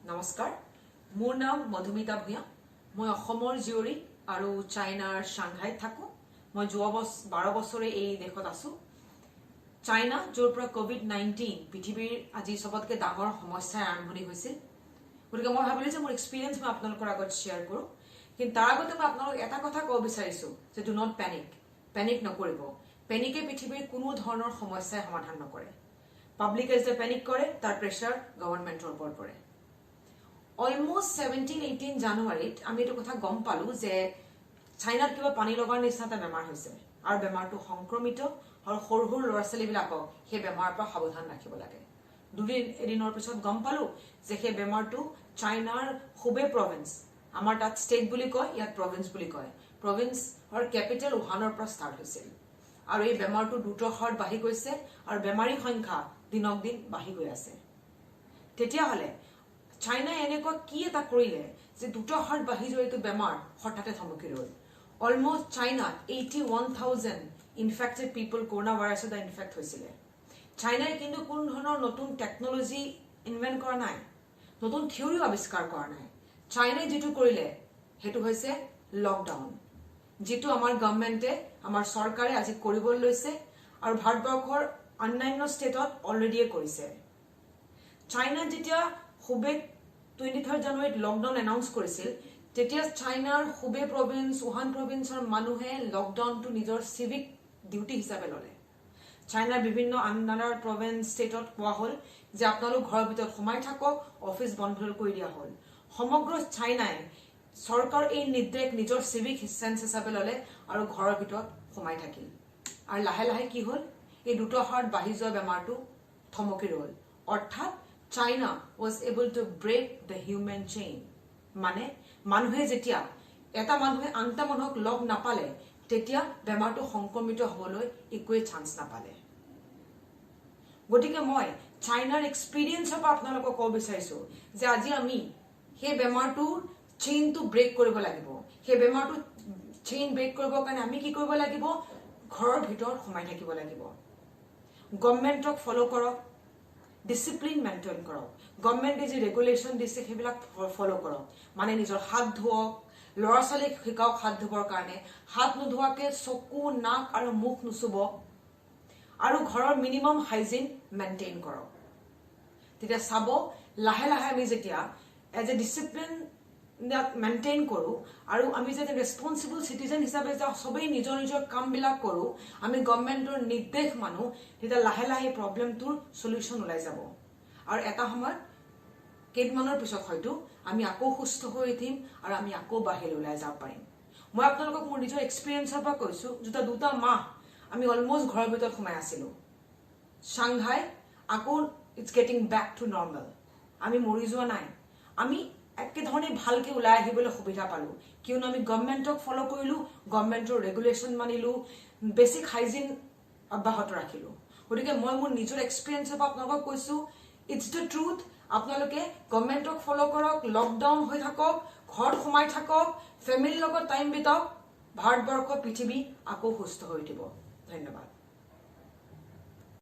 নমস্কাৰ মোৰ নাম মধুমিতা ভূঞা মই অসমৰ জিয়ৰী আৰু চাইনাৰ সাংঘাইত থাকো মই যোৱা 12 বছৰে এই দেশত আছো চাইনা যৰ পৰা কোভিড-19 পৃথিৱীৰ আজি সবতকে ডাঙৰ সমস্যাৰ আৰম্ভণি হৈছিল গতিকে মই ভাবিলো যে মোৰ এক্সপেৰিয়েন্স মই আপোনালোকৰ আগত শেয়াৰ কৰো কিন্তু তাৰ আগতে মই আপোনালোকক এটা কথা ক'ব বিচাৰিছো যে ডু নট পেনিক নকৰিব পেনিকে পৃথিৱীৰ কোনো ধৰণৰ সমস্যাৰ সমাধান নকৰে পাব্লিকে যে পেনিক কৰে তাৰ প্ৰেছাৰ গভৰ্ণমেণ্টৰ ওপৰত পৰে অলমোস্ট 17-18 জানুৱাৰীত আমি এটা কথা গম পালো যে চাইনাত কিবা পানী লগাৰ নিচিনা এটা বেমাৰ হৈছে আৰু বেমাৰটো সংক্ৰমিত আৰু সৰু সৰু ল'ৰা-ছোৱালীবিলাকক সেই বেমাৰৰ পৰা সাৱধান ৰাখিব লাগে এদিনৰ পিছত গম পালো যে সেই বেমাৰটো চাইনাৰ হুবে প্ৰভিন্স আমাৰ তাত ষ্টেট বুলি কয় ইয়াত প্ৰভিন্স বুলি কয় প্ৰভিন্সৰ কেপিটেল উহানৰ পৰা ষ্টাৰ্ট হৈছিল আৰু এই বেমাৰটো দ্ৰুত হাৰত বাঢ়ি গৈছে আৰু বেমাৰীৰ সংখ্যা দিনক দিন বাঢ়ি গৈ আছে তেতিয়াহলে চাইনাই এনেকুৱা কি এটা কৰিলে যে দ্ৰুত হাৰত বাঢ়ি যোৱা এইটো বেমাৰ হঠাতে থমকি ৰল অলমোস্ট চাইনাত 81,000 ইনফেক্টেড পিপল কৰোনা ভাইৰাছৰ দ্বাৰা ইনফেক্ট হৈছিলে চাইনাই কিন্তু কোনো ধৰণৰ নতুন টেকনলজি ইনভেন্ট কৰা নাই নতুন থিওৰি আৱিষ্কাৰ কৰা নাই চাইনাই যেটো কৰিলে হেতু হৈছে লকডাউন যেটো আমাৰ গভৰ্ণমেণ্টে আমাৰ চৰকাৰে আজি কৰিব লৈছে আৰু ভাৰতবৰ্ষৰ অন্যান্য ষ্টেটত অলৰেডি কৰিছে চাইনা যেতিয়া হুবে 23 জানুৱাৰীত লকডাউন এনাউন্স কৰিছিল তেতিয়া চাইনাৰ হুবে প্ৰভিন্স উহান প্ৰভিন্সৰ মানুহে লকডাউনটো নিজৰ সিভিক ডিউটি হিচাপে ললে চাইনাৰ বিভিন্ন আন্ডাৰ প্ৰভিন্স ষ্টেটত কোৱা হল যে আপোনালোক ঘৰৰ ভিতৰত সোমাই থাকক অফিস বন্ধ কৰি দিয়া হল সমগ্ৰ চাইনাই সৰকাৰ এই নিৰ্দেশ নিজৰ সিভিক সেন্স হিচাপে ললে আৰু ঘৰৰ ভিতৰত সোমাই থাকিল আৰু লাহে লাহে কি হল এই দ্ৰুত হাৰত বাঢ়ি যোৱা বেমাৰটো থমকি ৰল অৰ্থাৎ China was able to break the human chain. মানে মানুহে যেতিয়া এটা মানুহে আনটা মানুহক লগ নাপালে তেতিয়া বেমাৰটো সংক্ৰমিত হবলৈ একোৱে চান্স নাপালে গতিকে মই চাইনাৰ এক্সপেৰিয়েন্সৰ পৰা আপোনালোকক ক'ব বিচাৰিছো যে আজি আমি সেই বেমাৰটোৰ চেইনটো ব্ৰেক কৰিব লাগিব সেই বেমাৰটো চেইন ব্ৰেক কৰিবৰ কাৰণে আমি কি কৰিব লাগিব ঘৰৰ ভিতৰত সোমাই থাকিব লাগিব গভৰ্ণমেণ্টক ফলো কৰক ডিসিপ্লিন মেইনটেইন কৰক গভৰ্ণমেণ্টে যে ৰেগুলেশন দিছে সেইবিলাক ফলো কৰক মানে নিজৰ হাত ধোৱক ল'ৰা-ছোৱালীক শিকাওক হাত ধুবৰ কাৰণে হাত নোধোৱাকে চকু নাক আৰু মুখ নুচুব আৰু ঘৰৰ মিনিমাম হাইজিন মেইনটেইন কৰক তেতিয়া চাব লাহে লাহে আমি যেতিয়া এজ এ ডিসিপ্লিন মেইনটেইন কৰো আৰু আমি যে ৰেসপন্সিবল সিটিজেন হিচাপে যে সবেই নিজৰ নিজৰ কামবিলাক কৰো আমি গভৰ্ণমেণ্টৰ নিৰ্দেশ মানো তেতিয়া লাহে লাহে প্ৰবলেমটোৰ সলিউশন ওলাই যাব আৰু এটা সময় কেইদিনমানৰ পিছত হয়তো আমি আকৌ সুস্থ হৈ উঠিম আৰু আমি আকৌ বাহিৰলৈ ওলাই যাব পাৰিম মই আপোনালোকক মোৰ নিজৰ এক্সপেৰিয়েন্সৰ পৰা কৈছো যেটা দুটা মাহ আমি অলমোস্ট ঘৰৰ ভিতৰত সোমাই আছিলো সাংঘাই আকৌ it's getting back to normal আমি মৰি যোৱা নাই আমি একে ধৰণে ভালকে ওলাই আহিবলৈ সুবিধা পালো কিয়নো আমি গভৰ্ণমেণ্টক ফলো কৰিলো গভৰ্ণমেণ্টৰ ৰেগুলেশন মানিলো বেসিক হাইজিন অব্যাহত ৰাখিলো গতিকে মই মোৰ নিজৰ এক্সপেৰিয়েন্সৰ পৰা আপোনালোকক কৈছো ইটস দ্য ট্ৰুথ আপোনালোকে গভৰ্ণমেণ্টক ফলো কৰক লকডাউন হৈ থাকক ঘৰত সোমাই থাকক ফেমিলিৰ লগত টাইম বিতাওক ভাৰতবৰ্ষ পৃথিৱী আকৌ সুস্থ হৈ উঠিব ধন্যবাদ